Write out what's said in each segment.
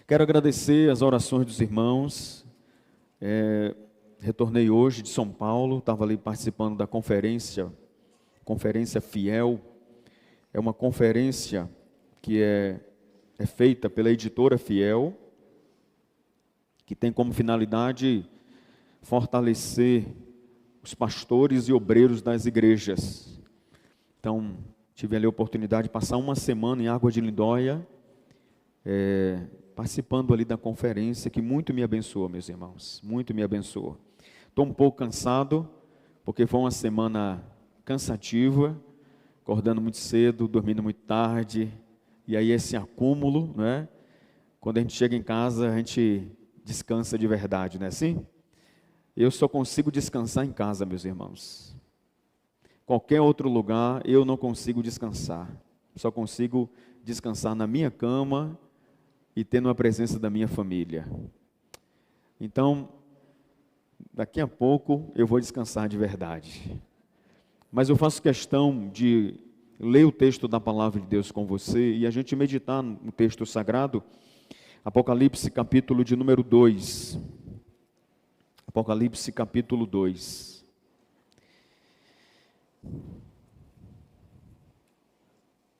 Quero agradecer as orações dos irmãos. Retornei hoje de São Paulo, estava ali participando da Conferência Fiel. É uma conferência que é feita pela editora Fiel, que tem como finalidade fortalecer os pastores e obreiros das igrejas. Então, tive ali a oportunidade de passar uma semana em Água de Lindóia, participando ali da conferência, que muito me abençoou, meus irmãos, muito me abençoou. Estou um pouco cansado, porque foi uma semana cansativa, acordando muito cedo, dormindo muito tarde, e aí esse acúmulo, né? Quando a gente chega em casa, a gente descansa de verdade, não é assim? Eu só consigo descansar em casa, meus irmãos. Qualquer outro lugar, eu não consigo descansar. Só consigo descansar na minha cama e tendo a presença da minha família. Então, daqui a pouco eu vou descansar de verdade. Mas eu faço questão de ler o texto da palavra de Deus com você e a gente meditar no texto sagrado, Apocalipse capítulo de número 2. Apocalipse capítulo 2.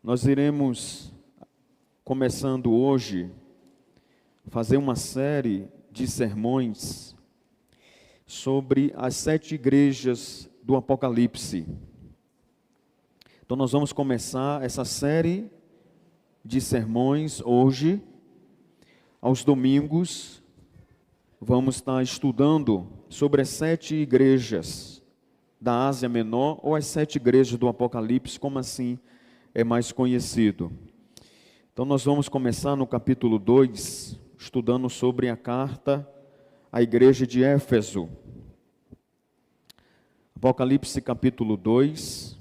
Nós iremos, começando hoje, fazer uma série de sermões sobre as 7 igrejas do Apocalipse. Então nós vamos começar essa série de sermões hoje. Aos domingos, vamos estar estudando sobre as 7 igrejas da Ásia Menor, ou as 7 igrejas do Apocalipse, como assim é mais conhecido. Então nós vamos começar no capítulo 2, estudando sobre a carta à igreja de Éfeso. Apocalipse capítulo 2,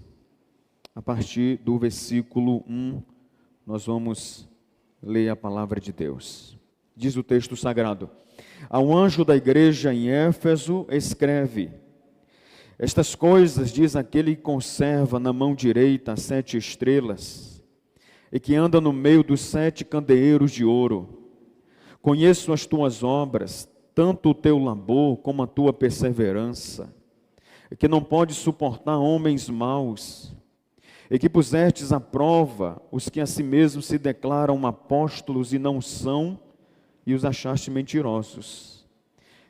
a partir do versículo 1, nós vamos ler a palavra de Deus. Diz o texto sagrado: Ao anjo da igreja em Éfeso escreve: Estas coisas diz aquele que conserva na mão direita as 7 estrelas, e que anda no meio dos 7 candeeiros de ouro. Conheço as tuas obras, tanto o teu labor como a tua perseverança, e que não podes suportar homens maus, e que pusestes à prova os que a si mesmos se declaram apóstolos e não são, e os achaste mentirosos.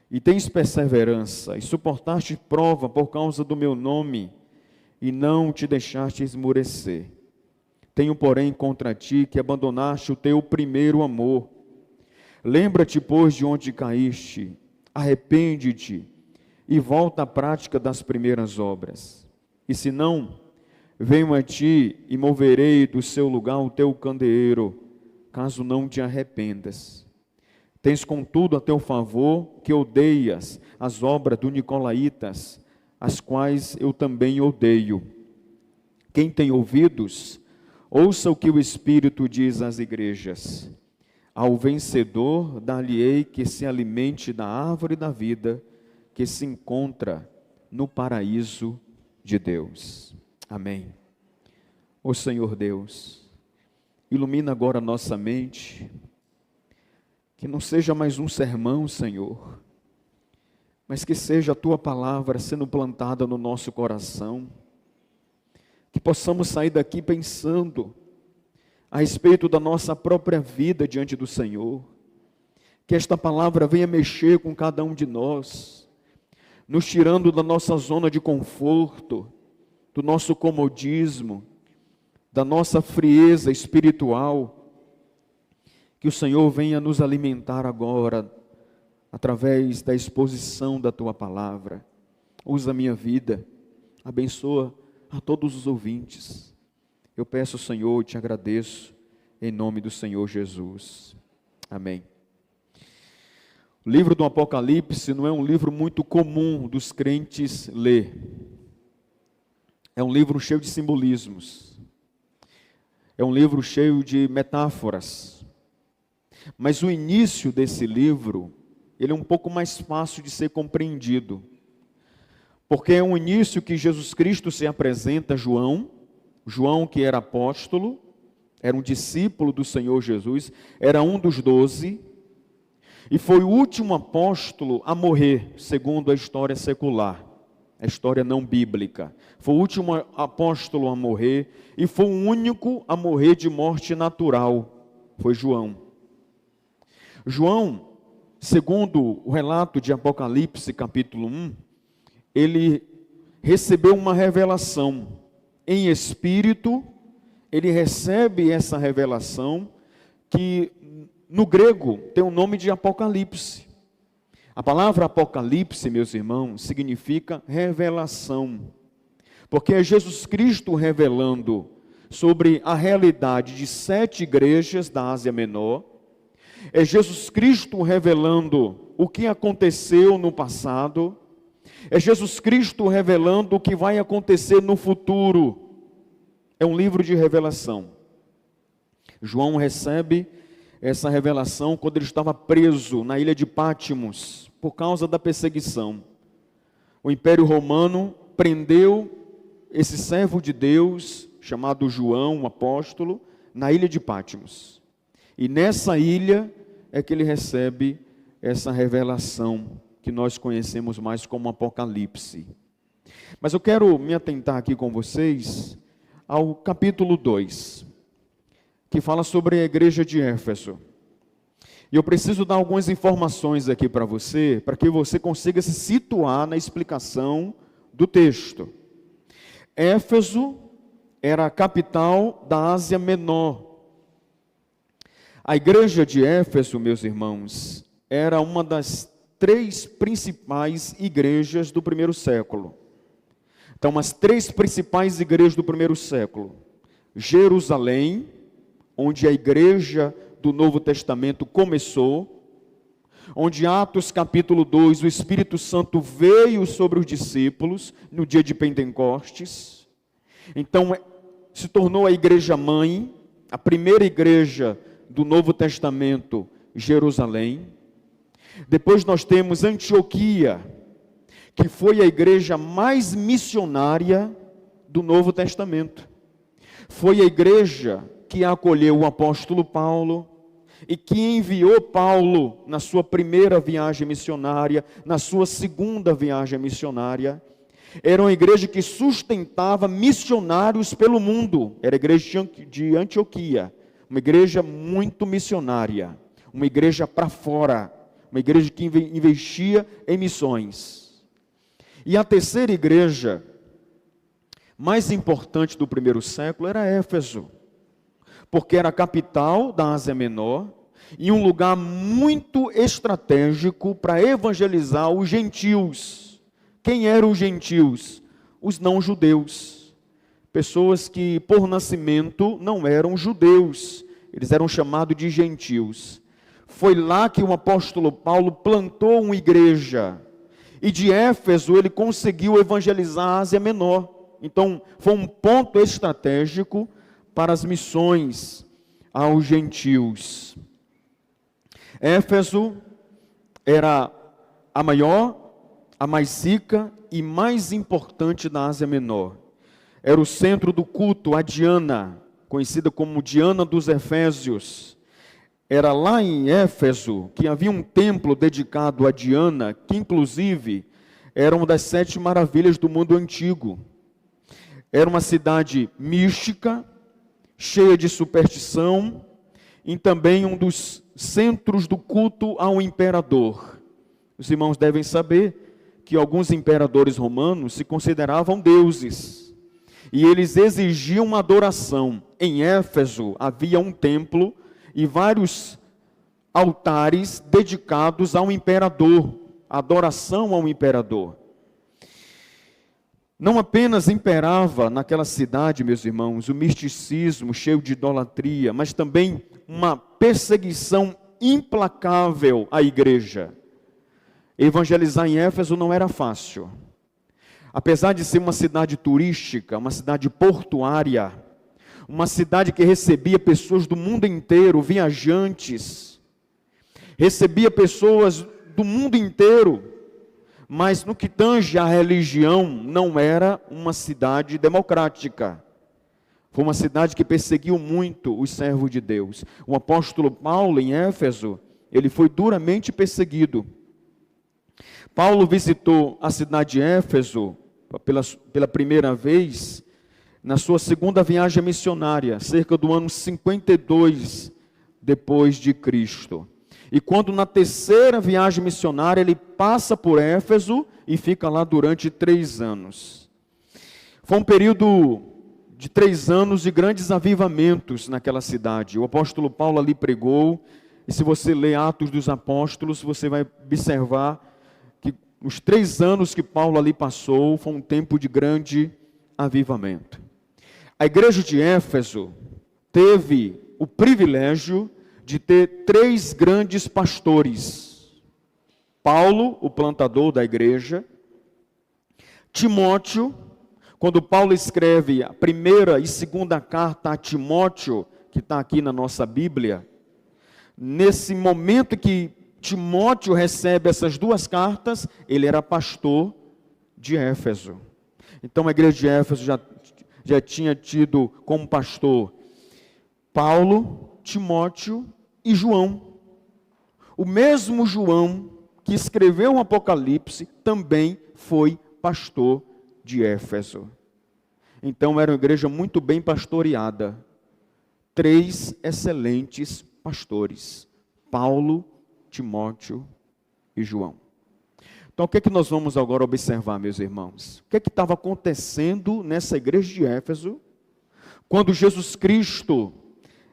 E tens perseverança, e suportaste prova por causa do meu nome, e não te deixaste esmurecer. Tenho, porém, contra ti que abandonaste o teu primeiro amor. Lembra-te, pois, de onde caíste, arrepende-te, e volta à prática das primeiras obras. E se não, venho a ti e moverei do seu lugar o teu candeeiro, caso não te arrependas. Tens, contudo, a teu favor que odeias as obras dos nicolaítas, as quais eu também odeio. Quem tem ouvidos, ouça o que o Espírito diz às igrejas. Ao vencedor dar-lhe-ei que se alimente da árvore da vida, que se encontra no paraíso de Deus. Amém. Ó Senhor Deus, ilumina agora nossa mente, que não seja mais um sermão, Senhor, mas que seja a Tua palavra sendo plantada no nosso coração, que possamos sair daqui pensando a respeito da nossa própria vida diante do Senhor, que esta palavra venha mexer com cada um de nós, nos tirando da nossa zona de conforto, do nosso comodismo, da nossa frieza espiritual. Que o Senhor venha nos alimentar agora, através da exposição da Tua palavra. Usa a minha vida, abençoa a todos os ouvintes. Eu peço, Senhor, e te agradeço, em nome do Senhor Jesus. Amém. O livro do Apocalipse não é um livro muito comum dos crentes ler. É um livro cheio de simbolismos. É um livro cheio de metáforas. Mas o início desse livro, ele é um pouco mais fácil de ser compreendido. Porque é um início que Jesus Cristo se apresenta a João, que era apóstolo, era um discípulo do Senhor Jesus, era um dos 12, e foi o último apóstolo a morrer, segundo a história secular, a história não bíblica. Foi o último apóstolo a morrer e foi o único a morrer de morte natural, foi João. João, segundo o relato de Apocalipse, capítulo 1, ele recebeu uma revelação em espírito. Ele recebe essa revelação que no grego tem o nome de Apocalipse. A palavra Apocalipse, meus irmãos, significa revelação, porque é Jesus Cristo revelando sobre a realidade de 7 igrejas da Ásia Menor. É Jesus Cristo revelando o que aconteceu no passado. É Jesus Cristo revelando o que vai acontecer no futuro. É um livro de revelação. João recebe essa revelação quando ele estava preso na ilha de Pátimos, por causa da perseguição. O Império Romano prendeu esse servo de Deus, chamado João, um apóstolo, na ilha de Pátimos. E nessa ilha é que ele recebe essa revelação, que nós conhecemos mais como Apocalipse. Mas eu quero me atentar aqui com vocês ao capítulo 2, que fala sobre a igreja de Éfeso. E eu preciso dar algumas informações aqui para você, para que você consiga se situar na explicação do texto. Éfeso era a capital da Ásia Menor. A igreja de Éfeso, meus irmãos, era uma das 3 principais igrejas do primeiro século. Então, as 3 principais igrejas do primeiro século: Jerusalém, onde a igreja do Novo Testamento começou, onde Atos capítulo 2, o Espírito Santo veio sobre os discípulos no dia de Pentecostes. Então, se tornou a igreja mãe, a primeira igreja do Novo Testamento, Jerusalém. Depois nós temos Antioquia, que foi a igreja mais missionária do Novo Testamento. Foi a igreja que acolheu o apóstolo Paulo e que enviou Paulo na sua primeira viagem missionária, na sua segunda viagem missionária. Era uma igreja que sustentava missionários pelo mundo. Era a igreja de Antioquia, uma igreja muito missionária, uma igreja para fora, uma igreja que investia em missões. E a terceira igreja mais importante do primeiro século era Éfeso, porque era a capital da Ásia Menor e um lugar muito estratégico para evangelizar os gentios. Quem eram os gentios? Os não-judeus. Pessoas que por nascimento não eram judeus, eles eram chamados de gentios. Foi lá que o apóstolo Paulo plantou uma igreja, e de Éfeso ele conseguiu evangelizar a Ásia Menor. Então foi um ponto estratégico para as missões aos gentios. Éfeso era a maior, a mais rica e mais importante da Ásia Menor. Era o centro do culto a Diana, conhecida como Diana dos Efésios. Era lá em Éfeso que havia um templo dedicado a Diana, que inclusive era uma das 7 maravilhas do mundo antigo. Era uma cidade mística, cheia de superstição, e também um dos centros do culto ao imperador. Os irmãos devem saber que alguns imperadores romanos se consideravam deuses, e eles exigiam uma adoração. Em Éfeso havia um templo e vários altares dedicados ao imperador, adoração ao imperador. Não apenas imperava naquela cidade, meus irmãos, o misticismo cheio de idolatria, mas também uma perseguição implacável à igreja. Evangelizar em Éfeso não era fácil. Apesar de ser uma cidade turística, uma cidade portuária, uma cidade que recebia pessoas do mundo inteiro, viajantes, recebia pessoas do mundo inteiro, mas no que tange à religião, não era uma cidade democrática. Foi uma cidade que perseguiu muito os servos de Deus. O apóstolo Paulo, em Éfeso, ele foi duramente perseguido. Paulo visitou a cidade de Éfeso pela primeira vez na sua segunda viagem missionária, cerca do ano 52 depois de Cristo. E quando na terceira viagem missionária ele passa por Éfeso e fica lá durante 3 anos. Foi um período de 3 anos de grandes avivamentos naquela cidade. O apóstolo Paulo ali pregou, e se você ler Atos dos Apóstolos, você vai observar que os 3 anos que Paulo ali passou foi um tempo de grande avivamento. A igreja de Éfeso teve o privilégio de ter 3 grandes pastores. Paulo, o plantador da igreja. Timóteo, quando Paulo escreve a primeira e segunda carta a Timóteo, que está aqui na nossa Bíblia, nesse momento que Timóteo recebe essas 2 cartas, ele era pastor de Éfeso. Então a igreja de Éfeso já tinha tido como pastor Paulo, Timóteo e João. O mesmo João que escreveu o Apocalipse também foi pastor de Éfeso. Então era uma igreja muito bem pastoreada. 3 excelentes pastores: Paulo, Timóteo e João. Então o que é que nós vamos agora observar, meus irmãos? O que é que estava acontecendo nessa igreja de Éfeso, quando Jesus Cristo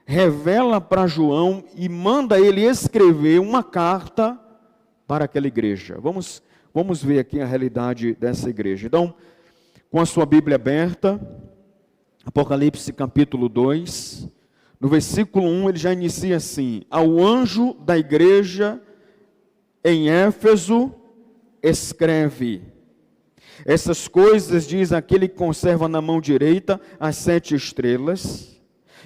revela para João e manda ele escrever uma carta para aquela igreja? Vamos ver aqui a realidade dessa igreja. Então, com a sua Bíblia aberta, Apocalipse capítulo 2, no versículo 1 ele já inicia assim: ao anjo da igreja em Éfeso escreve: essas coisas diz aquele que conserva na mão direita as 7 estrelas,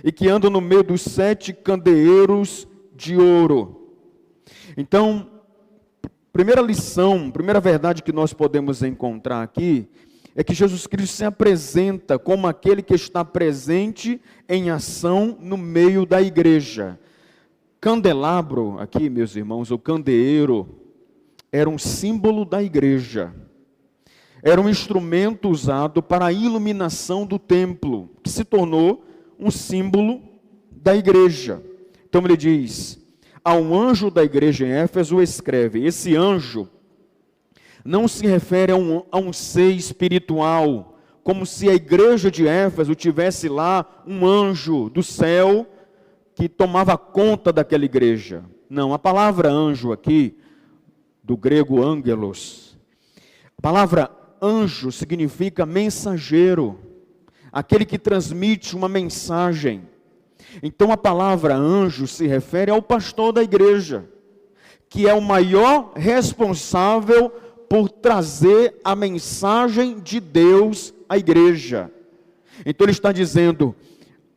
e que anda no meio dos 7 candeeiros de ouro. Então, primeira lição, primeira verdade que nós podemos encontrar aqui, é que Jesus Cristo se apresenta como aquele que está presente em ação no meio da igreja. Candelabro, aqui meus irmãos, o candeeiro, era um símbolo da igreja. Era um instrumento usado para a iluminação do templo, que se tornou um símbolo da igreja. Então ele diz: ao anjo da igreja em Éfeso escreve. Esse anjo não se refere a um ser espiritual, como se a igreja de Éfeso tivesse lá um anjo do céu que tomava conta daquela igreja. Não, a palavra anjo aqui, do grego angelos, a palavra anjo significa mensageiro, aquele que transmite uma mensagem. Então a palavra anjo se refere ao pastor da igreja, que é o maior responsável por trazer a mensagem de Deus à igreja. Então ele está dizendo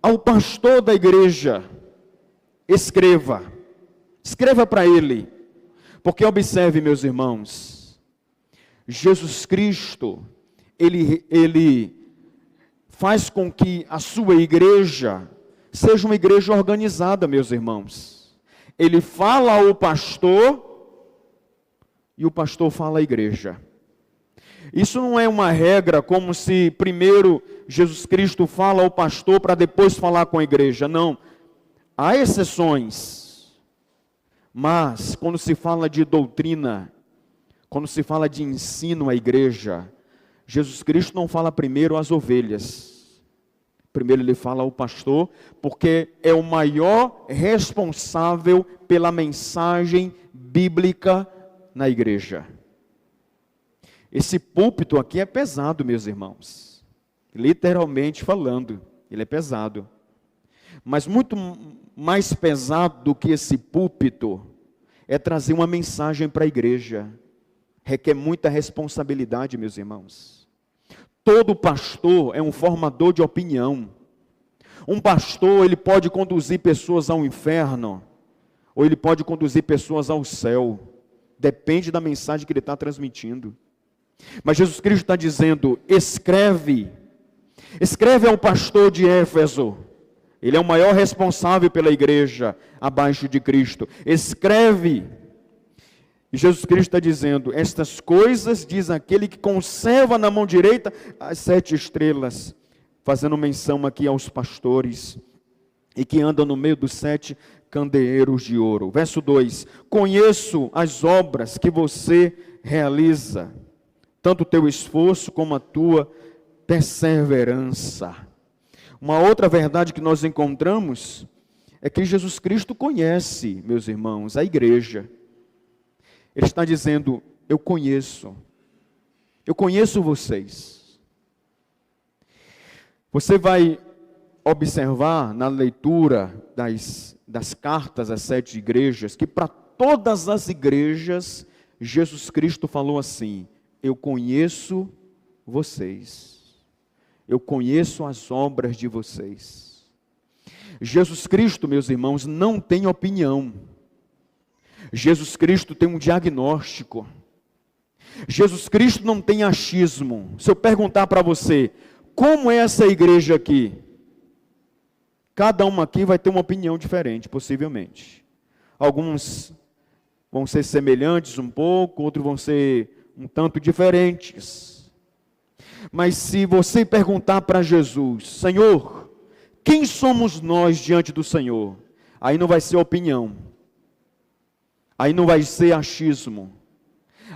ao pastor da igreja: escreva para ele, porque observe, meus irmãos, Jesus Cristo, ele faz com que a sua igreja seja uma igreja organizada, meus irmãos. Ele fala ao pastor e o pastor fala à igreja. Isso não é uma regra como se primeiro Jesus Cristo fala ao pastor para depois falar com a igreja. Não. Há exceções. Mas quando se fala de doutrina, quando se fala de ensino à igreja, Jesus Cristo não fala primeiro às ovelhas. Primeiro ele fala ao pastor, porque é o maior responsável pela mensagem bíblica na igreja. Esse púlpito aqui é pesado, meus irmãos. Literalmente falando, ele é pesado. Mas muito mais pesado do que esse púlpito é trazer uma mensagem para a igreja. Requer muita responsabilidade, meus irmãos. Todo pastor é um formador de opinião. Um pastor, ele pode conduzir pessoas ao inferno, ou ele pode conduzir pessoas ao céu. Depende da mensagem que ele está transmitindo. Mas Jesus Cristo está dizendo: escreve ao pastor de Éfeso, Ele é o maior responsável pela igreja abaixo de Cristo. Escreve. E Jesus Cristo está dizendo: estas coisas diz aquele que conserva na mão direita as 7 estrelas, fazendo menção aqui aos pastores, e que andam no meio dos 7 candeeiros de ouro. Verso 2: conheço as obras que você realiza, tanto o teu esforço como a tua perseverança. Uma outra verdade que nós encontramos é que Jesus Cristo conhece, meus irmãos, a igreja. Ele está dizendo: eu conheço vocês. Você vai observar na leitura das cartas às 7 igrejas, que para todas as igrejas, Jesus Cristo falou assim: eu conheço vocês. Eu conheço as obras de vocês. Jesus Cristo, meus irmãos, não tem opinião. Jesus Cristo tem um diagnóstico. Jesus Cristo não tem achismo. Se eu perguntar para você, como é essa igreja aqui? Cada um aqui vai ter uma opinião diferente, possivelmente. Alguns vão ser semelhantes um pouco, outros vão ser um tanto diferentes. Mas se você perguntar para Jesus: Senhor, quem somos nós diante do Senhor? Aí não vai ser opinião. Aí não vai ser achismo.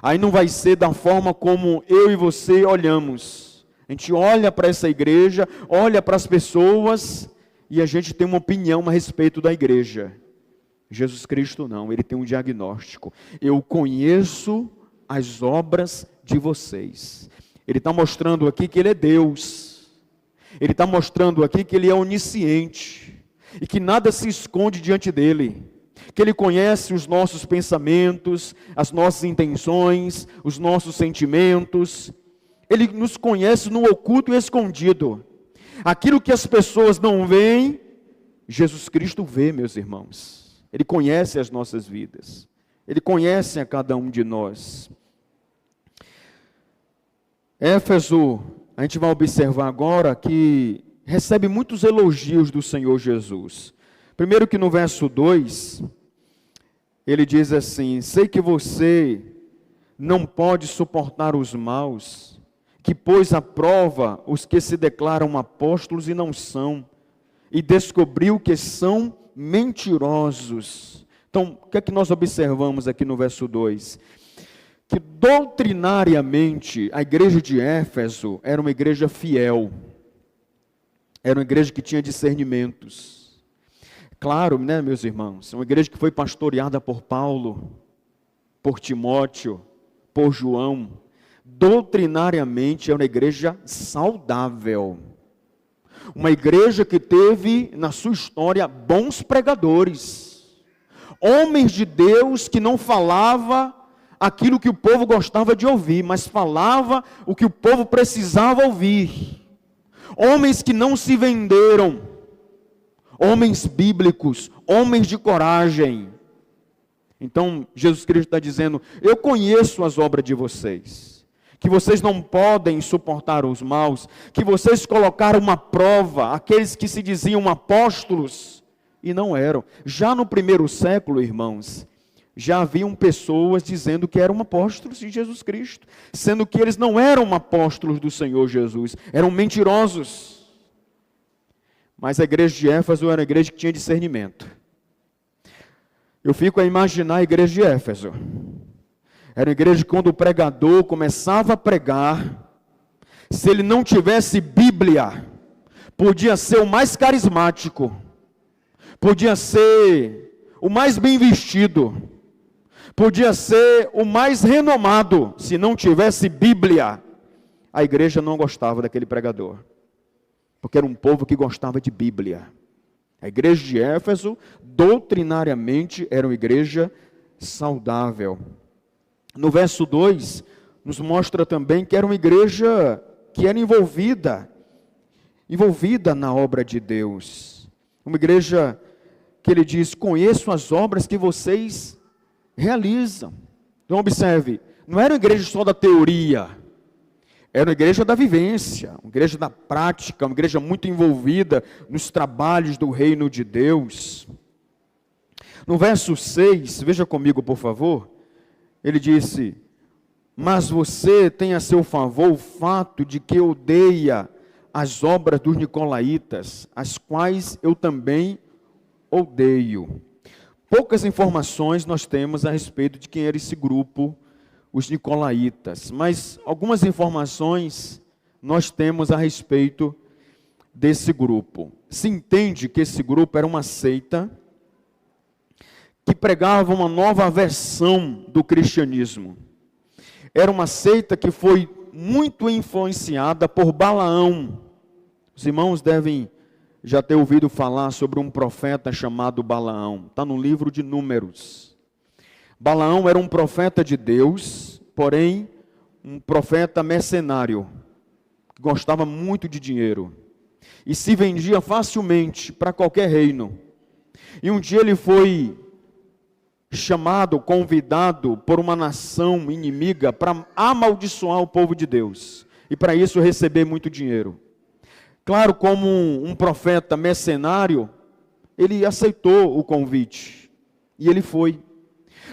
Aí não vai ser da forma como eu e você olhamos. A gente olha para essa igreja, olha para as pessoas, e a gente tem uma opinião a respeito da igreja. Jesus Cristo não, ele tem um diagnóstico. Eu conheço as obras de vocês. Ele está mostrando aqui que ele é Deus. Ele está mostrando aqui que ele é onisciente. E que nada se esconde diante dele. Que ele conhece os nossos pensamentos, as nossas intenções, os nossos sentimentos. Ele nos conhece no oculto e escondido. Aquilo que as pessoas não veem, Jesus Cristo vê, meus irmãos. Ele conhece as nossas vidas. Ele conhece a cada um de nós. Éfeso, a gente vai observar agora que recebe muitos elogios do Senhor Jesus. Primeiro que no verso 2, ele diz assim: sei que você não pode suportar os maus, que pôs à prova os que se declaram apóstolos e não são, e descobriu que são mentirosos. Então, o que é que nós observamos aqui no verso 2? Que doutrinariamente a igreja de Éfeso era uma igreja fiel, era uma igreja que tinha discernimentos. Claro, né, meus irmãos, uma igreja que foi pastoreada por Paulo, por Timóteo, por João. Doutrinariamente é uma igreja saudável. Uma igreja que teve na sua história bons pregadores. Homens de Deus que não falava aquilo que o povo gostava de ouvir, mas falava o que o povo precisava ouvir. Homens que não se venderam. Homens bíblicos, homens de coragem. Então, Jesus Cristo está dizendo: eu conheço as obras de vocês, que vocês não podem suportar os maus, que vocês colocaram uma prova, aqueles que se diziam apóstolos, e não eram. Já no primeiro século, irmãos, já haviam pessoas dizendo que eram apóstolos de Jesus Cristo, sendo que eles não eram apóstolos do Senhor Jesus, eram mentirosos. Mas a igreja de Éfeso era uma igreja que tinha discernimento. Eu fico a imaginar a igreja de Éfeso. Era uma igreja que quando o pregador começava a pregar, se ele não tivesse Bíblia, podia ser o mais carismático, podia ser o mais bem vestido, podia ser o mais renomado. Se não tivesse Bíblia, a igreja não gostava daquele pregador. Porque era um povo que gostava de Bíblia. A igreja de Éfeso, doutrinariamente, era uma igreja saudável. No verso 2, nos mostra também que era uma igreja que era envolvida na obra de Deus. Uma igreja que ele diz: conheço as obras que vocês realizam. Então observe, não era uma igreja só da teoria. Era uma igreja da vivência, uma igreja da prática, uma igreja muito envolvida nos trabalhos do reino de Deus. No verso 6, veja comigo por favor, ele disse: mas você tem a seu favor o fato de que odeia as obras dos nicolaítas, as quais eu também odeio. Poucas informações nós temos a respeito de quem era esse grupo, os nicolaítas, mas algumas informações nós temos a respeito desse grupo. Se entende que esse grupo era uma seita que pregava uma nova versão do cristianismo. Era uma seita que foi muito influenciada por Balaão. Os irmãos devem já ter ouvido falar sobre um profeta chamado Balaão. Está no livro de Números. Balaão era um profeta de Deus, porém um profeta mercenário, que gostava muito de dinheiro e se vendia facilmente para qualquer reino. E um dia ele foi chamado, convidado por uma nação inimiga para amaldiçoar o povo de Deus, e para isso receber muito dinheiro. Claro, como um profeta mercenário, ele aceitou o convite, e ele foi.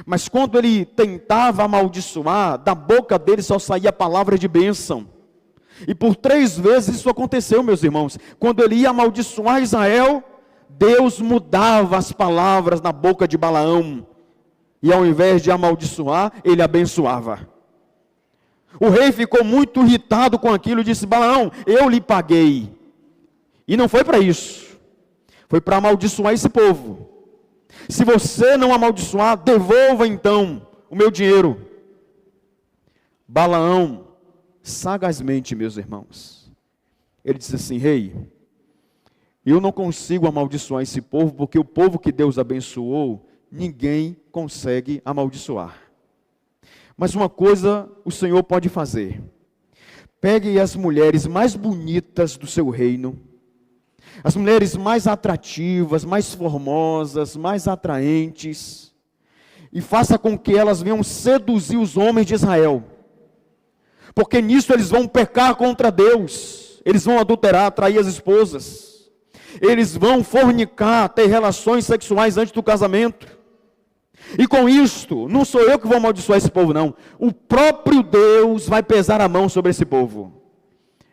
Mas quando ele tentava amaldiçoar, da boca dele só saía palavras de bênção. E por 3 vezes isso aconteceu, meus irmãos. Quando ele ia amaldiçoar Israel, Deus mudava as palavras na boca de Balaão. E ao invés de amaldiçoar, ele abençoava. O rei ficou muito irritado com aquilo e disse: Balaão, eu lhe paguei. E não foi para isso. Foi para amaldiçoar esse povo. Se você não amaldiçoar, devolva então o meu dinheiro. Balaão, sagazmente, meus irmãos, ele disse assim: rei, eu não consigo amaldiçoar esse povo, porque o povo que Deus abençoou, ninguém consegue amaldiçoar. Mas uma coisa o Senhor pode fazer: pegue as mulheres mais bonitas do seu reino, as mulheres mais atrativas, mais formosas, mais atraentes, e faça com que elas venham seduzir os homens de Israel, porque nisso eles vão pecar contra Deus, eles vão adulterar, trair as esposas, eles vão fornicar, ter relações sexuais antes do casamento. E com isto, não sou eu que vou amaldiçoar esse povo, não. O próprio Deus vai pesar a mão sobre esse povo.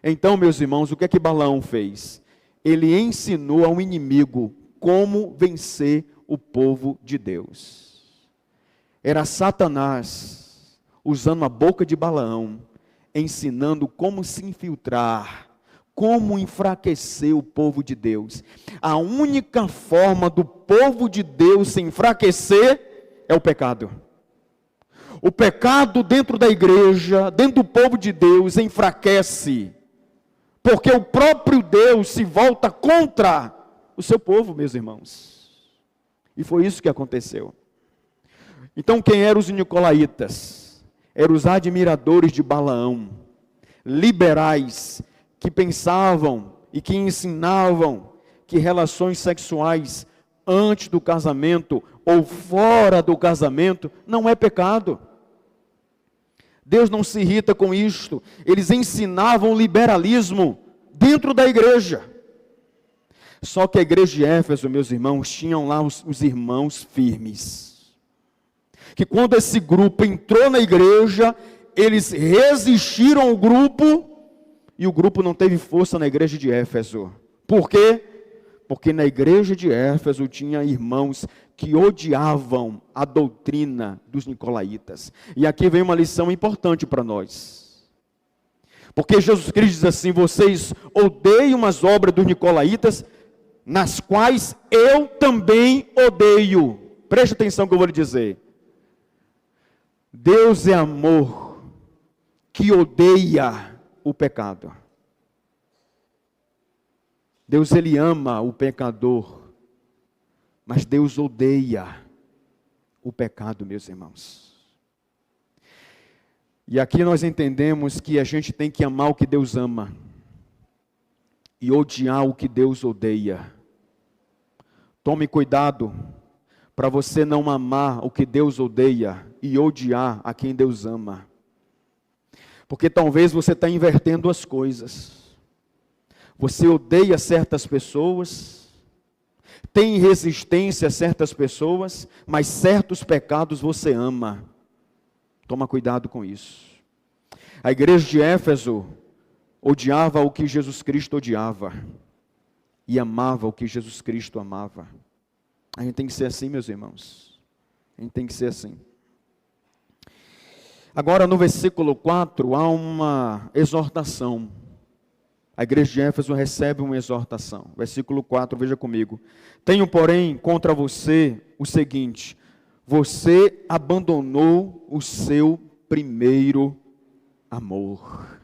Então, meus irmãos, o que é que Balaão fez? Ele ensinou ao inimigo como vencer o povo de Deus. Era Satanás usando a boca de Balaão, ensinando como se infiltrar, como enfraquecer o povo de Deus. A única forma do povo de Deus se enfraquecer é o pecado. O pecado dentro da igreja, dentro do povo de Deus, enfraquece, porque o próprio Deus se volta contra o seu povo, meus irmãos. E foi isso que aconteceu. Então, quem eram os nicolaítas? Eram os admiradores de Balaão, liberais, que pensavam e que ensinavam que relações sexuais antes do casamento ou fora do casamento não é pecado. Deus não se irrita com isto. Eles ensinavam liberalismo dentro da igreja. Só que a igreja de Éfeso, meus irmãos, tinham lá os irmãos firmes, que quando esse grupo entrou na igreja, eles resistiram ao grupo, e o grupo não teve força na igreja de Éfeso. Por quê? Porque na igreja de Éfeso tinha irmãos que odiavam a doutrina dos nicolaítas. E aqui vem uma lição importante para nós. Porque Jesus Cristo diz assim: vocês odeiam as obras dos nicolaítas, nas quais eu também odeio. Preste atenção que eu vou lhe dizer. Deus é amor, que odeia o pecado. Deus, ele ama o pecador, mas Deus odeia o pecado, meus irmãos. E aqui nós entendemos que a gente tem que amar o que Deus ama e odiar o que Deus odeia. Tome cuidado para você não amar o que Deus odeia e odiar a quem Deus ama. Porque talvez você está invertendo as coisas. Você odeia certas pessoas, tem resistência a certas pessoas, mas certos pecados você ama. Toma cuidado com isso. A igreja de Éfeso odiava o que Jesus Cristo odiava e amava o que Jesus Cristo amava. A gente tem que ser assim, meus irmãos. A gente tem que ser assim. Agora, no versículo 4, há uma exortação. A igreja de Éfeso recebe uma exortação. Versículo 4, veja comigo. Tenho, porém, contra você o seguinte: você abandonou o seu primeiro amor.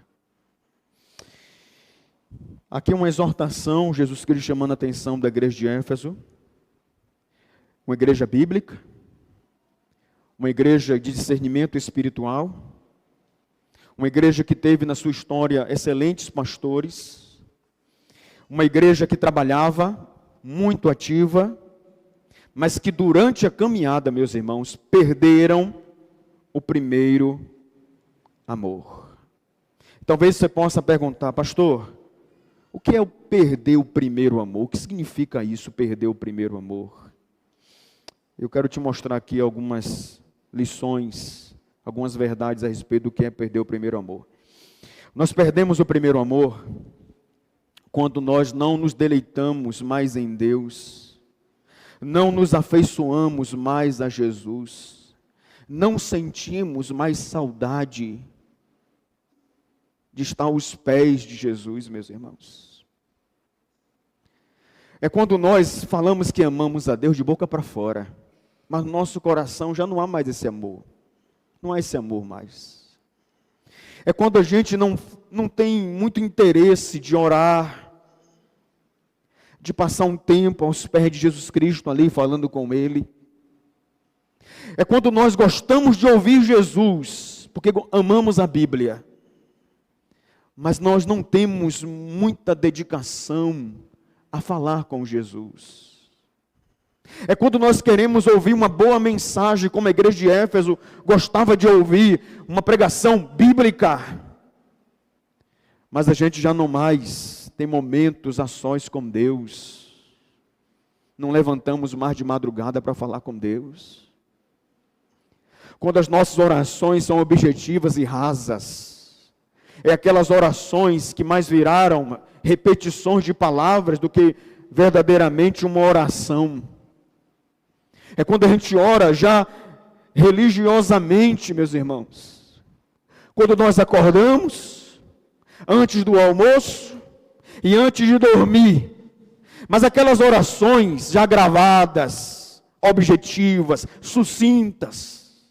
Aqui uma exortação, Jesus Cristo chamando a atenção da igreja de Éfeso. Uma igreja bíblica. Uma igreja de discernimento espiritual, uma igreja que teve na sua história excelentes pastores, uma igreja que trabalhava, muito ativa, mas que durante a caminhada, meus irmãos, perderam o primeiro amor. Talvez você possa perguntar: pastor, o que é perder o primeiro amor? O que significa isso, perder o primeiro amor? Eu quero te mostrar aqui algumas lições, algumas verdades a respeito do que é perder o primeiro amor. Nós perdemos o primeiro amor quando nós não nos deleitamos mais em Deus, não nos afeiçoamos mais a Jesus, não sentimos mais saudade de estar aos pés de Jesus, meus irmãos. É quando nós falamos que amamos a Deus de boca para fora, mas no nosso coração já não há mais esse amor. Não há esse amor mais. É quando a gente não tem muito interesse de orar, de passar um tempo aos pés de Jesus Cristo ali, falando com Ele. É quando nós gostamos de ouvir Jesus, porque amamos a Bíblia, mas nós não temos muita dedicação a falar com Jesus. É quando nós queremos ouvir uma boa mensagem, como a igreja de Éfeso gostava de ouvir, uma pregação bíblica. Mas a gente já não mais tem momentos a sós com Deus. Não levantamos mais de madrugada para falar com Deus. Quando as nossas orações são objetivas e rasas. É aquelas orações que mais viraram repetições de palavras do que verdadeiramente uma oração. É quando a gente ora já religiosamente, meus irmãos. Quando nós acordamos, antes do almoço e antes de dormir. Mas aquelas orações já gravadas, objetivas, sucintas.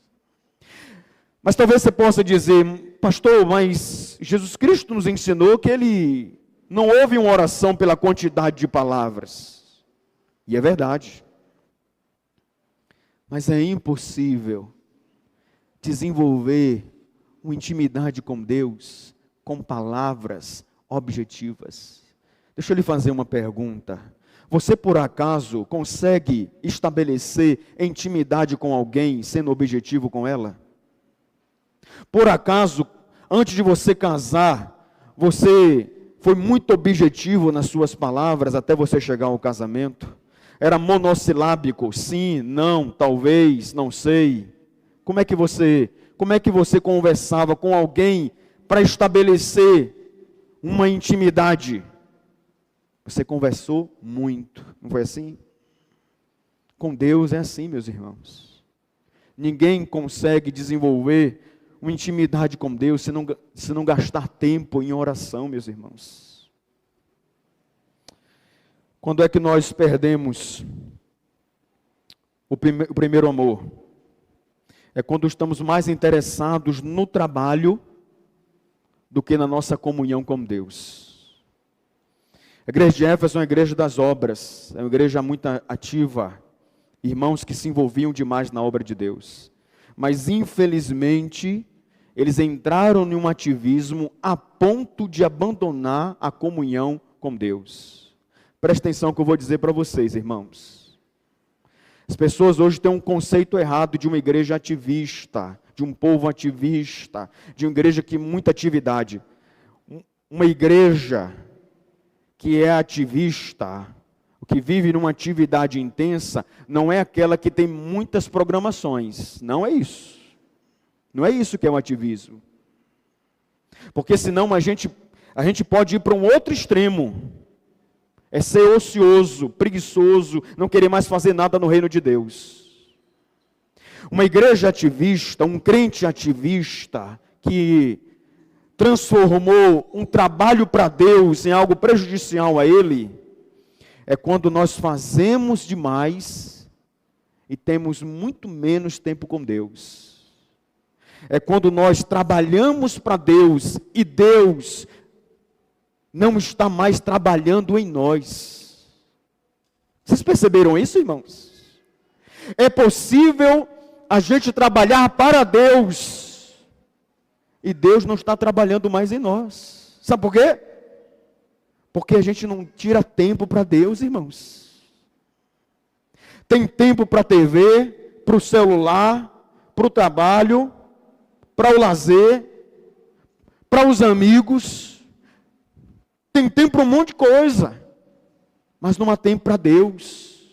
Mas talvez você possa dizer: pastor, mas Jesus Cristo nos ensinou que Ele não ouve uma oração pela quantidade de palavras. E é verdade. Mas é impossível desenvolver uma intimidade com Deus com palavras objetivas. Deixa eu lhe fazer uma pergunta. Você por acaso consegue estabelecer intimidade com alguém sendo objetivo com ela? Por acaso, antes de você casar, você foi muito objetivo nas suas palavras até você chegar ao casamento? Era monossilábico, sim, não, talvez, não sei. Como é que você conversava com alguém para estabelecer uma intimidade? Você conversou muito, não foi assim? Com Deus é assim, meus irmãos. Ninguém consegue desenvolver uma intimidade com Deus se não gastar tempo em oração, meus irmãos. Quando é que nós perdemos o primeiro amor? É quando estamos mais interessados no trabalho do que na nossa comunhão com Deus. A igreja de Éfeso é uma igreja das obras, é uma igreja muito ativa, irmãos que se envolviam demais na obra de Deus. Mas infelizmente, eles entraram em um ativismo a ponto de abandonar a comunhão com Deus. Presta atenção no que eu vou dizer para vocês, irmãos. As pessoas hoje têm um conceito errado de uma igreja ativista, de um povo ativista, de uma igreja que muita atividade. Uma igreja que é ativista, que vive numa atividade intensa, não é aquela que tem muitas programações. Não é isso. Não é isso que é o ativismo. Porque senão a gente pode ir para um outro extremo. É ser ocioso, preguiçoso, não querer mais fazer nada no reino de Deus. Uma igreja ativista, um crente ativista, que transformou um trabalho para Deus em algo prejudicial a Ele, é quando nós fazemos demais e temos muito menos tempo com Deus. É quando nós trabalhamos para Deus e Deus não está mais trabalhando em nós. Vocês perceberam isso, irmãos? É possível a gente trabalhar para Deus e Deus não está trabalhando mais em nós. Sabe por quê? Porque a gente não tira tempo para Deus, irmãos. Tem tempo para a TV, para o celular, para o trabalho, para o lazer, para os amigos. Tem tempo para um monte de coisa, mas não há tempo para Deus.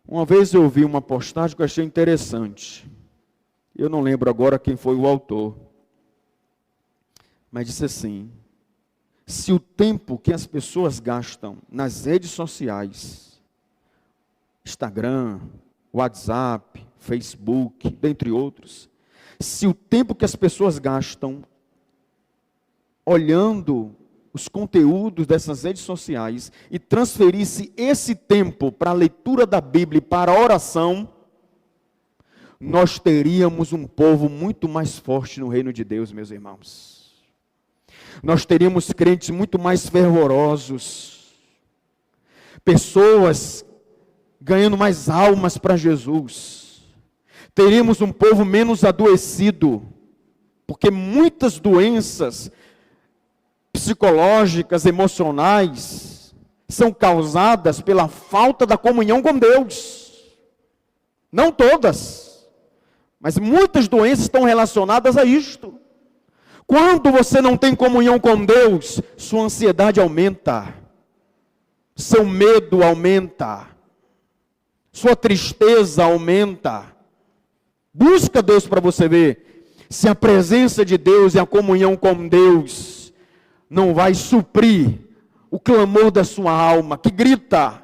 Uma vez eu ouvi uma postagem que eu achei interessante. Eu não lembro agora quem foi o autor. Mas disse assim: se o tempo que as pessoas gastam nas redes sociais, Instagram, WhatsApp, Facebook, dentre outros, se o tempo que as pessoas gastam olhando os conteúdos dessas redes sociais e transferisse esse tempo para a leitura da Bíblia e para a oração, nós teríamos um povo muito mais forte no reino de Deus, meus irmãos. Nós teríamos crentes muito mais fervorosos, pessoas ganhando mais almas para Jesus. Teríamos um povo menos adoecido, porque muitas doenças psicológicas, emocionais, são causadas pela falta da comunhão com Deus. Não todas, mas muitas doenças estão relacionadas a isto. Quando você não tem comunhão com Deus, sua ansiedade aumenta, seu medo aumenta, sua tristeza aumenta. Busca Deus para você ver se a presença de Deus e a comunhão com Deus não vai suprir o clamor da sua alma, que grita,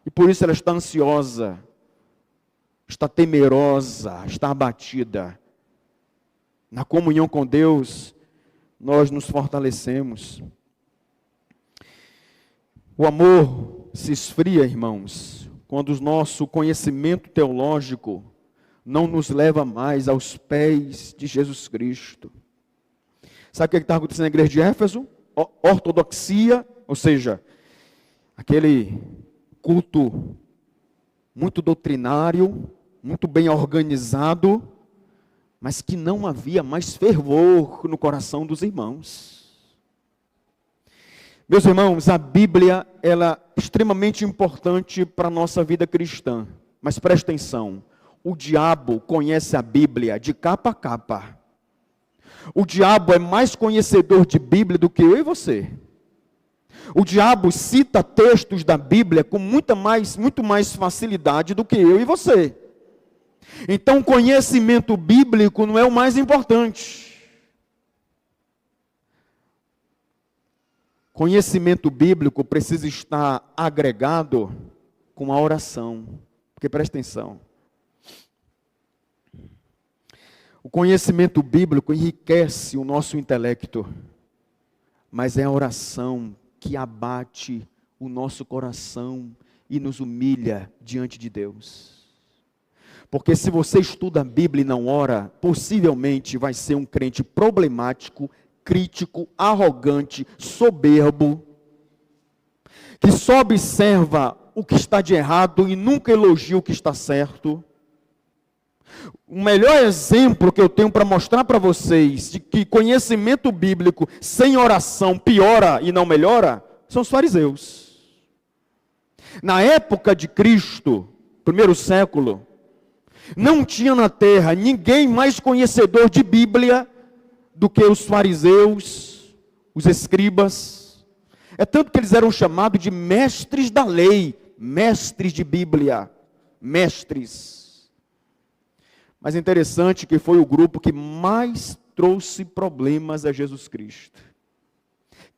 e por isso ela está ansiosa, está temerosa, está abatida. Na comunhão com Deus, nós nos fortalecemos. O amor se esfria, irmãos, quando o nosso conhecimento teológico não nos leva mais aos pés de Jesus Cristo. Sabe o que está acontecendo na igreja de Éfeso? Ortodoxia, ou seja, aquele culto muito doutrinário, muito bem organizado, mas que não havia mais fervor no coração dos irmãos. Meus irmãos, a Bíblia, ela é extremamente importante para a nossa vida cristã, mas preste atenção, o diabo conhece a Bíblia de capa a capa. O diabo é mais conhecedor de Bíblia do que eu e você. O diabo cita textos da Bíblia com muito mais facilidade do que eu e você. Então, conhecimento bíblico não é o mais importante. Conhecimento bíblico precisa estar agregado com a oração. Porque presta atenção. O conhecimento bíblico enriquece o nosso intelecto, mas é a oração que abate o nosso coração e nos humilha diante de Deus. Porque se você estuda a Bíblia e não ora, possivelmente vai ser um crente problemático, crítico, arrogante, soberbo, que só observa o que está de errado e nunca elogia o que está certo. O melhor exemplo que eu tenho para mostrar para vocês de que conhecimento bíblico sem oração piora e não melhora, são os fariseus. Na época de Cristo, primeiro século, Não tinha na terra ninguém mais conhecedor de Bíblia do que os fariseus, os escribas. É tanto que eles eram chamados de mestres da lei, mestres de Bíblia, mestres. Mas é interessante que foi o grupo que mais trouxe problemas a Jesus Cristo,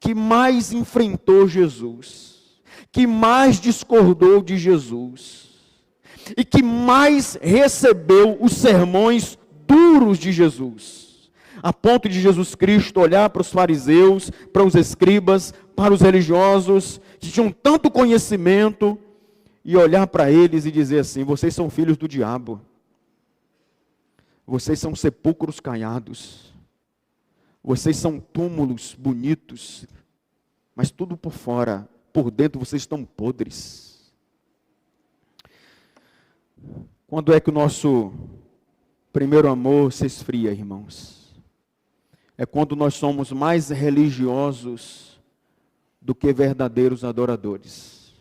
que mais enfrentou Jesus, que mais discordou de Jesus, e que mais recebeu os sermões duros de Jesus, a ponto de Jesus Cristo olhar para os fariseus, para os escribas, para os religiosos, que tinham tanto conhecimento, e olhar para eles e dizer assim: vocês são filhos do diabo, vocês são sepulcros caiados, vocês são túmulos bonitos, mas tudo por fora, por dentro vocês estão podres. Quando é que o nosso primeiro amor se esfria, irmãos? É quando nós somos mais religiosos do que verdadeiros adoradores.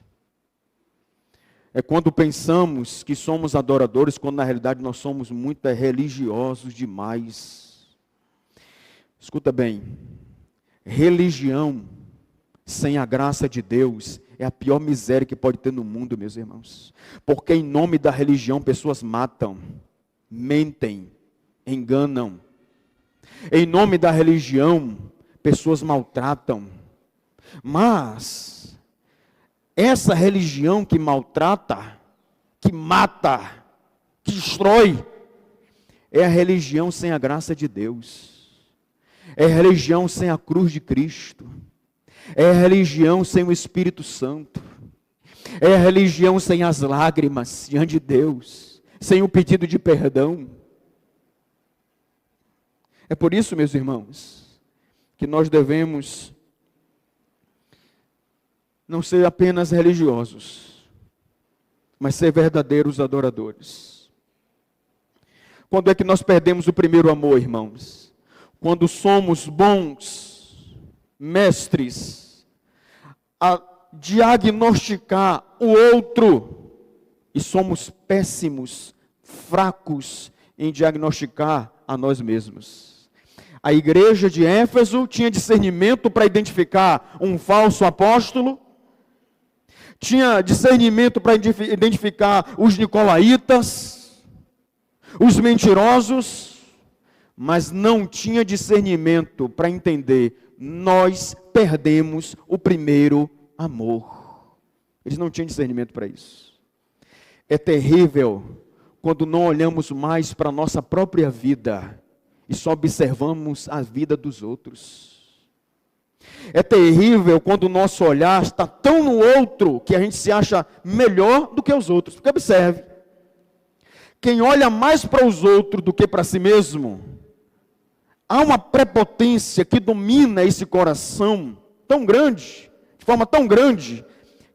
É quando pensamos que somos adoradores, quando na realidade nós somos muito religiosos demais. Escuta bem, religião sem a graça de Deus é a pior miséria que pode ter no mundo, meus irmãos. Porque em nome da religião pessoas matam, mentem, enganam. Em nome da religião pessoas maltratam. Mas essa religião que maltrata, que mata, que destrói, é a religião sem a graça de Deus. É a religião sem a cruz de Cristo. É a religião sem o Espírito Santo. É a religião sem as lágrimas diante de Deus, sem o pedido de perdão. É por isso, meus irmãos, que nós devemos não ser apenas religiosos, mas ser verdadeiros adoradores. Quando é que nós perdemos o primeiro amor, irmãos? Quando somos bons mestres a diagnosticar o outro e somos péssimos, fracos em diagnosticar a nós mesmos. A igreja de Éfeso tinha discernimento para identificar um falso apóstolo, tinha discernimento para identificar os nicolaítas, os mentirosos, mas não tinha discernimento para entender: nós perdemos o primeiro amor. Eles não tinham discernimento para isso. É terrível quando não olhamos mais para a nossa própria vida e só observamos a vida dos outros. É terrível quando o nosso olhar está tão no outro que a gente se acha melhor do que os outros. Porque observe, quem olha mais para os outros do que para si mesmo, há uma prepotência que domina esse coração tão grande, de forma tão grande,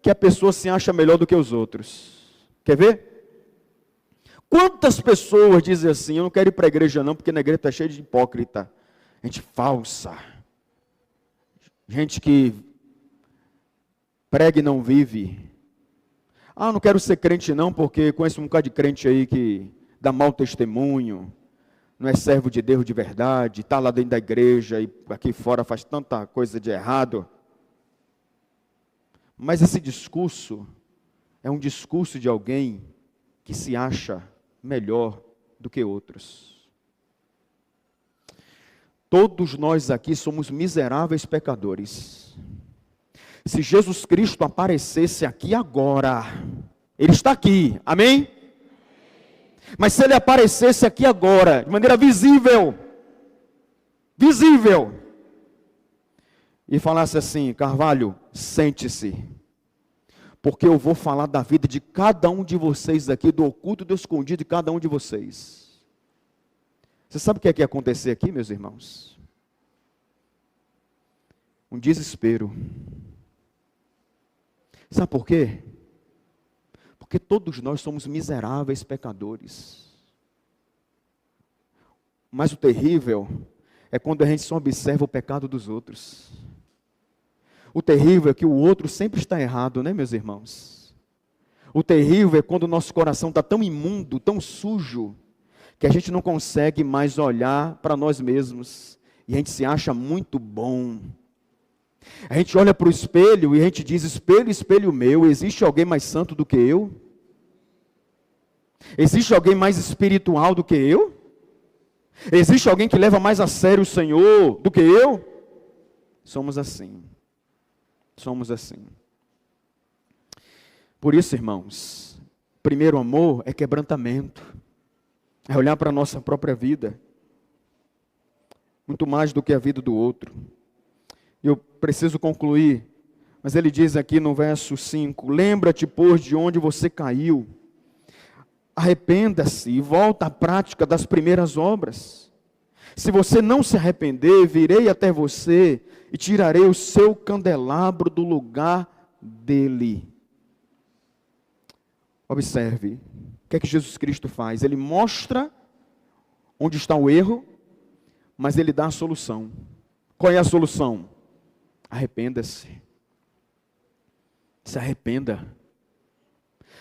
que a pessoa se acha melhor do que os outros. Quer ver? Quantas pessoas dizem assim: eu não quero ir para a igreja não, porque na igreja está cheia de hipócrita, gente falsa, gente que prega e não vive. Ah, não quero ser crente não, porque conheço um bocado de crente aí que dá mau testemunho, não é servo de Deus de verdade, está lá dentro da igreja e aqui fora faz tanta coisa de errado. Mas esse discurso é um discurso de alguém que se acha melhor do que outros. Todos nós aqui somos miseráveis pecadores. Se Jesus Cristo aparecesse aqui agora, Ele está aqui, amém? Mas se Ele aparecesse aqui agora, de maneira visível, e falasse assim: Carvalho, sente-se, porque eu vou falar da vida de cada um de vocês aqui, do oculto e do escondido de cada um de vocês. Você sabe o que é que ia acontecer aqui, meus irmãos? Um desespero. Sabe por quê? Porque todos nós somos miseráveis pecadores. Mas o terrível é quando a gente só observa o pecado dos outros. O terrível é que o outro sempre está errado, né, meus irmãos? O terrível é quando o nosso coração está tão imundo, tão sujo, que a gente não consegue mais olhar para nós mesmos. E a gente se acha muito bom. A gente olha para o espelho e a gente diz: espelho, espelho meu, existe alguém mais santo do que eu? Existe alguém mais espiritual do que eu? Existe alguém que leva mais a sério o Senhor do que eu? Somos assim. Somos assim. Por isso, irmãos, primeiro amor é quebrantamento. É olhar para a nossa própria vida. Muito mais do que a vida do outro. Eu preciso concluir, mas ele diz aqui no verso 5, lembra-te, pois, de onde você caiu. Arrependa-se e volta à prática das primeiras obras. Se você não se arrepender, virei até você e tirarei o seu candelabro do lugar dele. Observe, o que é que Jesus Cristo faz? Ele mostra onde está o erro, mas ele dá a solução. Qual é a solução? Arrependa-se. Se arrependa.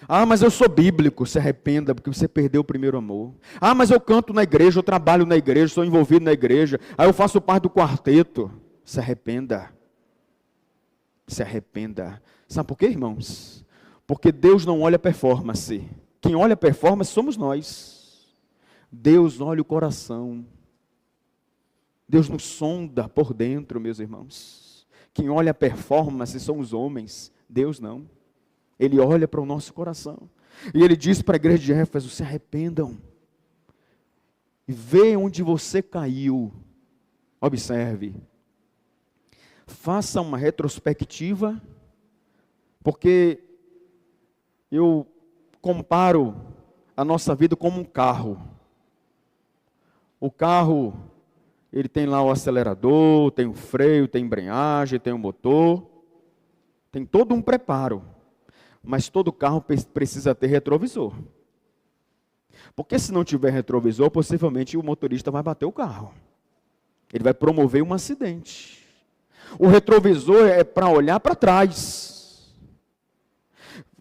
Ah, mas eu sou bíblico. Se arrependa, porque você perdeu o primeiro amor. Ah, mas eu canto na igreja, eu trabalho na igreja, sou envolvido na igreja. Ah, eu faço parte do quarteto. Se arrependa. Se arrependa. Sabe por quê, irmãos? Porque Deus não olha performance. Quem olha performance somos nós. Deus olha o coração. Deus nos sonda por dentro, meus irmãos. Quem olha a performance são os homens. Deus não. Ele olha para o nosso coração. E ele diz para a igreja de Éfeso: se arrependam. E vê onde você caiu. Observe. Faça uma retrospectiva. Porque eu comparo a nossa vida como um carro. O carro, ele tem lá o acelerador, tem o freio, tem a embreagem, tem o motor. Tem todo um preparo. Mas todo carro precisa ter retrovisor. Porque se não tiver retrovisor, possivelmente o motorista vai bater o carro. Ele vai promover um acidente. O retrovisor é para olhar para trás.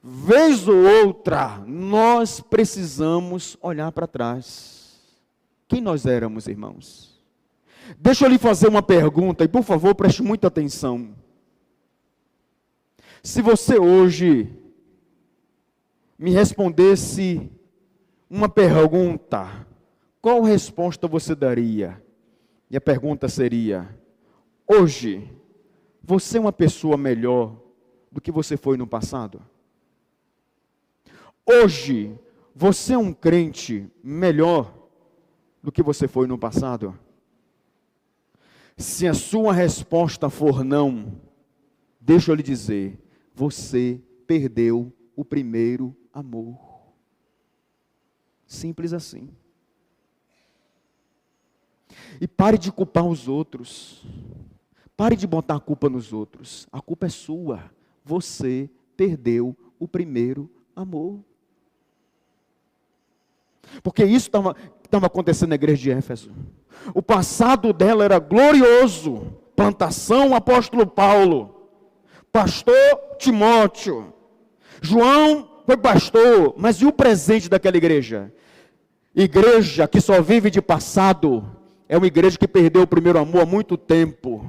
Vez ou outra, nós precisamos olhar para trás. Quem nós éramos, irmãos? Deixa eu lhe fazer uma pergunta, e por favor, preste muita atenção. Se você hoje me respondesse uma pergunta, qual resposta você daria? E a pergunta seria: hoje, você é uma pessoa melhor do que você foi no passado? Hoje, você é um crente melhor do que você foi no passado? Se a sua resposta for não, deixa eu lhe dizer, você perdeu o primeiro amor. Simples assim. E pare de culpar os outros. Pare de botar a culpa nos outros. A culpa é sua. Você perdeu o primeiro amor. Porque isso estava acontecendo na igreja de Éfeso. O passado dela era glorioso. Plantação, apóstolo Paulo. Pastor Timóteo. João foi pastor. Mas e o presente daquela igreja? Igreja que só vive de passado. É uma igreja que perdeu o primeiro amor há muito tempo.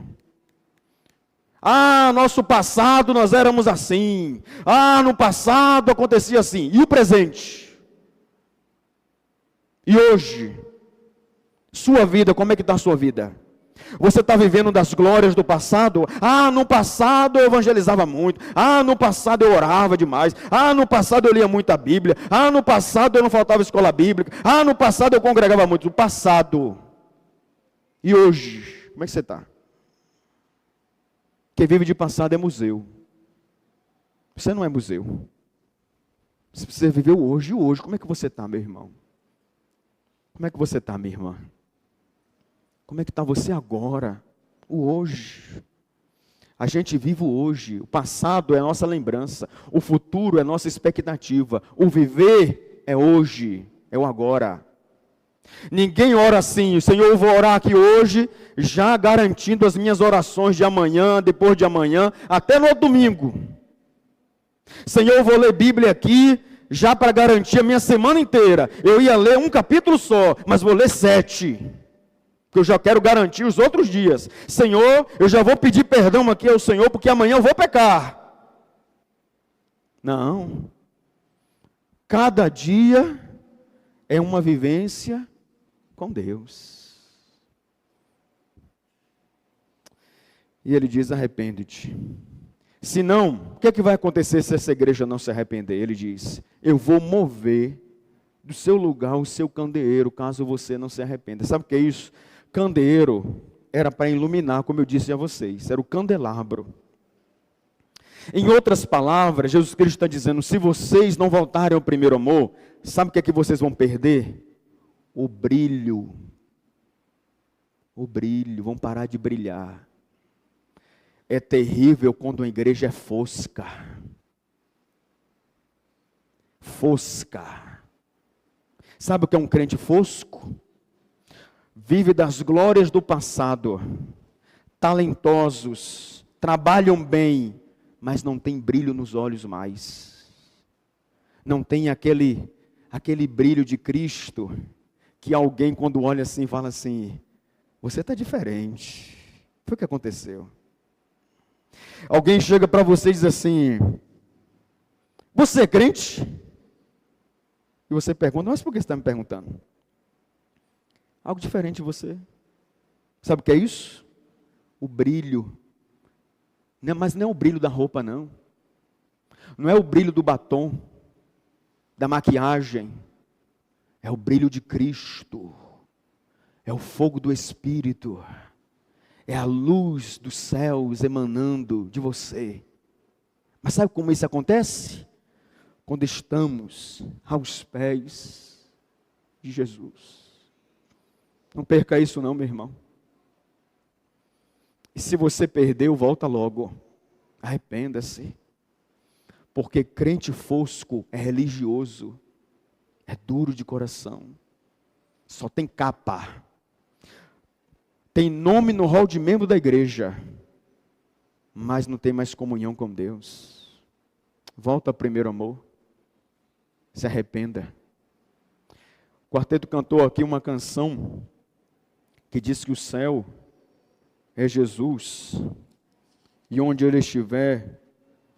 Ah, nosso passado nós éramos assim. Ah, no passado acontecia assim. E o presente? E hoje, sua vida, como é que está a sua vida? Você está vivendo das glórias do passado? Ah, no passado eu evangelizava muito. Ah, no passado eu orava demais. Ah, no passado eu lia muita Bíblia. Ah, no passado eu não faltava escola bíblica. Ah, no passado eu congregava muito. O passado. E hoje, como é que você está? Quem vive de passado é museu. Você não é museu. Se você viveu hoje, como é que você está, meu irmão? Como é que você está, minha irmã? Como é que está você agora? O hoje. A gente vive o hoje. O passado é a nossa lembrança. O futuro é a nossa expectativa. O viver é hoje. É o agora. Ninguém ora assim: Senhor, eu vou orar aqui hoje, já garantindo as minhas orações de amanhã, depois de amanhã, até no outro domingo. Senhor, eu vou ler Bíblia aqui, já para garantir a minha semana inteira. Eu ia ler um capítulo só, mas vou ler 7. Porque eu já quero garantir os outros dias. Senhor, eu já vou pedir perdão aqui ao Senhor, porque amanhã eu vou pecar. Não. Cada dia é uma vivência com Deus. E ele diz: arrepende-te. Se não, o que é que vai acontecer se essa igreja não se arrepender? Ele diz: eu vou mover do seu lugar o seu candeeiro, caso você não se arrependa. Sabe o que é isso? Candeeiro era para iluminar, como eu disse a vocês, era o candelabro. Em outras palavras, Jesus Cristo está dizendo: se vocês não voltarem ao primeiro amor, sabe o que é que vocês vão perder? O brilho. O brilho, vão parar de brilhar. É terrível quando uma igreja é fosca. Fosca. Sabe o que é um crente fosco? Vive das glórias do passado, talentosos, trabalham bem, mas não tem brilho nos olhos mais. Não tem aquele brilho de Cristo, que alguém quando olha assim, fala assim: você está diferente. Foi o que aconteceu. Alguém chega para você e diz assim: você é crente? E você pergunta: mas por que você está me perguntando? Algo diferente de você. Sabe o que é isso? O brilho. Mas não é o brilho da roupa, não. Não é o brilho do batom, da maquiagem. É o brilho de Cristo. É o fogo do Espírito. É a luz dos céus emanando de você. Mas sabe como isso acontece? Quando estamos aos pés de Jesus. Não perca isso não, meu irmão. E se você perdeu, volta logo. Arrependa-se. Porque crente fosco é religioso. É duro de coração. Só tem capa. Tem nome no rol de membro da igreja. Mas não tem mais comunhão com Deus. Volta ao primeiro amor. Se arrependa. O quarteto cantou aqui uma canção que diz que o céu é Jesus, e onde ele estiver,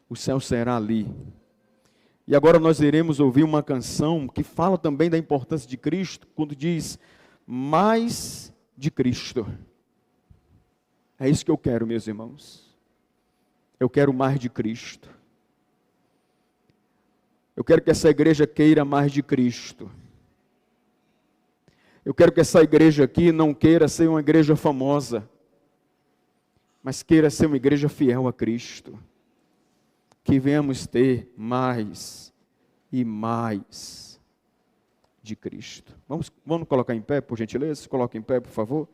o céu será ali. E agora nós iremos ouvir uma canção que fala também da importância de Cristo, quando diz: mais de Cristo. É isso que eu quero, meus irmãos. Eu quero mais de Cristo. Eu quero que essa igreja queira mais de Cristo. Eu quero que essa igreja aqui não queira ser uma igreja famosa, mas queira ser uma igreja fiel a Cristo. Que venhamos ter mais e mais de Cristo. Vamos colocar em pé, por gentileza? Coloque em pé, por favor.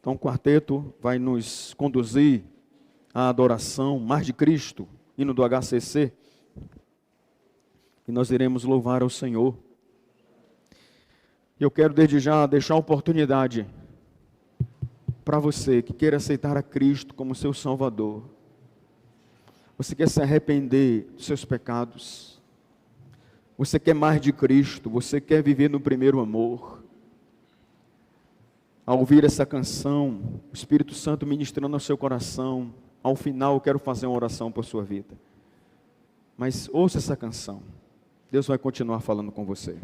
Então o quarteto vai nos conduzir à adoração mais de Cristo, hino do HCC. E nós iremos louvar ao Senhor. Eu quero desde já deixar a oportunidade para você que queira aceitar a Cristo como seu Salvador. Você quer se arrepender dos seus pecados. Você quer mais de Cristo. Você quer viver no primeiro amor. Ao ouvir essa canção, o Espírito Santo ministrando ao seu coração, ao final eu quero fazer uma oração por sua vida. Mas ouça essa canção. Deus vai continuar falando com você.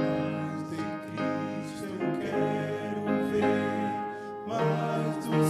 Mais de Cristo eu quero ver, mais do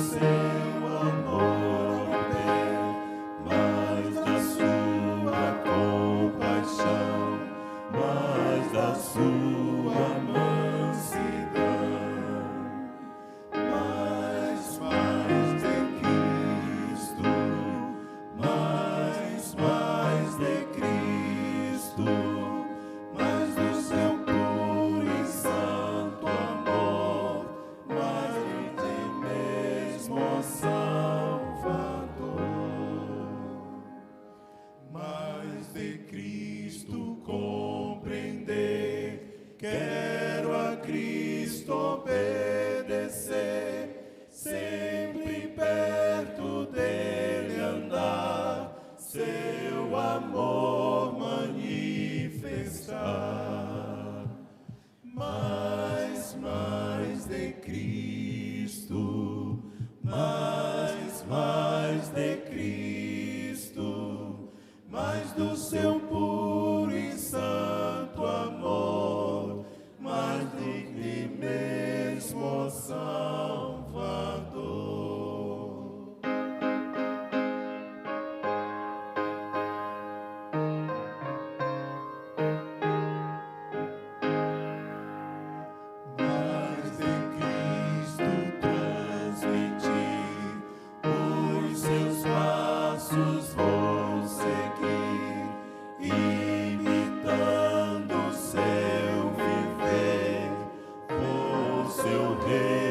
seu reino.